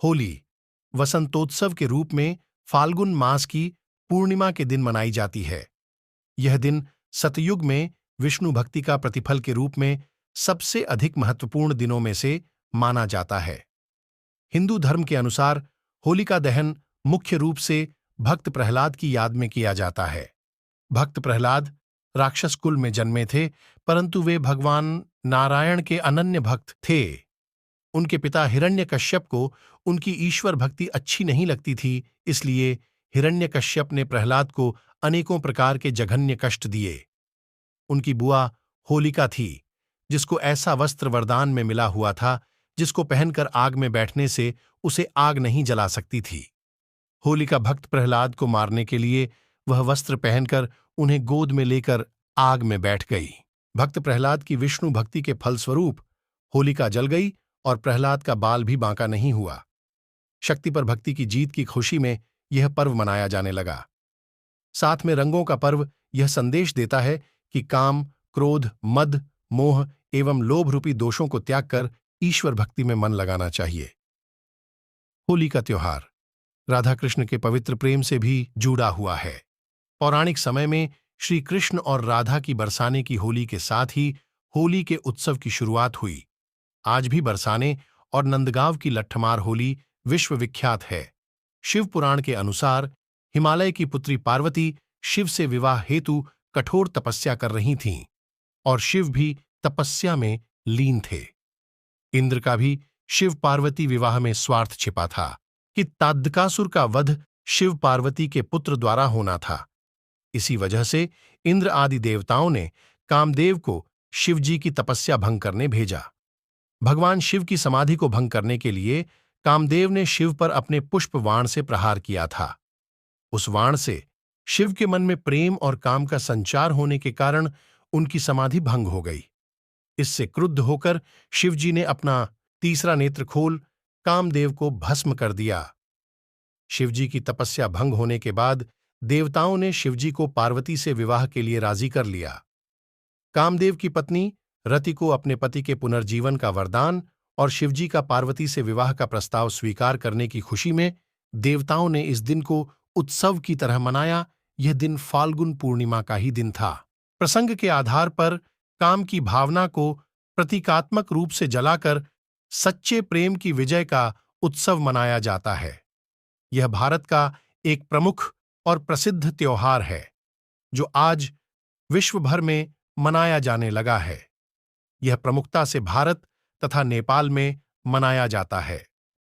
होली वसंतोत्सव के रूप में फाल्गुन मास की पूर्णिमा के दिन मनाई जाती है। यह दिन सतयुग में विष्णु भक्ति का प्रतिफल के रूप में सबसे अधिक महत्वपूर्ण दिनों में से माना जाता है। हिंदू धर्म के अनुसार होलिका दहन मुख्य रूप से भक्त प्रहलाद की याद में किया जाता है। भक्त प्रहलाद राक्षस कुल में जन्मे थे, परंतु वे भगवान नारायण के अनन्य भक्त थे। उनके पिता हिरण्यकश्यप को उनकी ईश्वर भक्ति अच्छी नहीं लगती थी, इसलिए हिरण्यकश्यप ने प्रहलाद को अनेकों प्रकार के जघन्य कष्ट दिए। उनकी बुआ होलिका थी, जिसको ऐसा वस्त्र वरदान में मिला हुआ था जिसको पहनकर आग में बैठने से उसे आग नहीं जला सकती थी। होलिका भक्त प्रहलाद को मारने के लिए वह वस्त्र पहनकर उन्हें गोद में लेकर आग में बैठ गई। भक्त प्रहलाद की विष्णु भक्ति के फलस्वरूप होलिका जल गई और प्रहलाद का बाल भी बांका नहीं हुआ। शक्ति पर भक्ति की जीत की खुशी में यह पर्व मनाया जाने लगा। साथ में रंगों का पर्व यह संदेश देता है कि काम, क्रोध, मद, मोह एवं लोभ रूपी दोषों को त्याग कर ईश्वर भक्ति में मन लगाना चाहिए। होली का त्योहार राधा कृष्ण के पवित्र प्रेम से भी जुड़ा हुआ है। पौराणिक समय में श्री कृष्ण और राधा की बरसाने की होली के साथ ही होली के उत्सव की शुरुआत हुई। आज भी बरसाने और नंदगांव की लट्ठमार होली विश्व विख्यात है। शिव पुराण के अनुसार हिमालय की पुत्री पार्वती शिव से विवाह हेतु कठोर तपस्या कर रही थीं और शिव भी तपस्या में लीन थे। इंद्र का भी शिव पार्वती विवाह में स्वार्थ छिपा था कि ताद्दकासुर का वध शिव पार्वती के पुत्र द्वारा होना था। इसी वजह से इंद्र आदि देवताओं ने कामदेव को शिवजी की तपस्या भंग करने भेजा। भगवान शिव की समाधि को भंग करने के लिए कामदेव ने शिव पर अपने पुष्प वाण से प्रहार किया था। उस वाण से शिव के मन में प्रेम और काम का संचार होने के कारण उनकी समाधि भंग हो गई। इससे क्रुद्ध होकर शिवजी ने अपना तीसरा नेत्र खोल कामदेव को भस्म कर दिया। शिवजी की तपस्या भंग होने के बाद देवताओं ने शिवजी को पार्वती से विवाह के लिए राजी कर लिया। कामदेव की पत्नी रति को अपने पति के पुनर्जीवन का वरदान और शिवजी का पार्वती से विवाह का प्रस्ताव स्वीकार करने की खुशी में देवताओं ने इस दिन को उत्सव की तरह मनाया। यह दिन फाल्गुन पूर्णिमा का ही दिन था। प्रसंग के आधार पर काम की भावना को प्रतीकात्मक रूप से जलाकर सच्चे प्रेम की विजय का उत्सव मनाया जाता है। यह भारत का एक प्रमुख और प्रसिद्ध त्योहार है, जो आज विश्व भर में मनाया जाने लगा है। यह प्रमुखता से भारत तथा नेपाल में मनाया जाता है।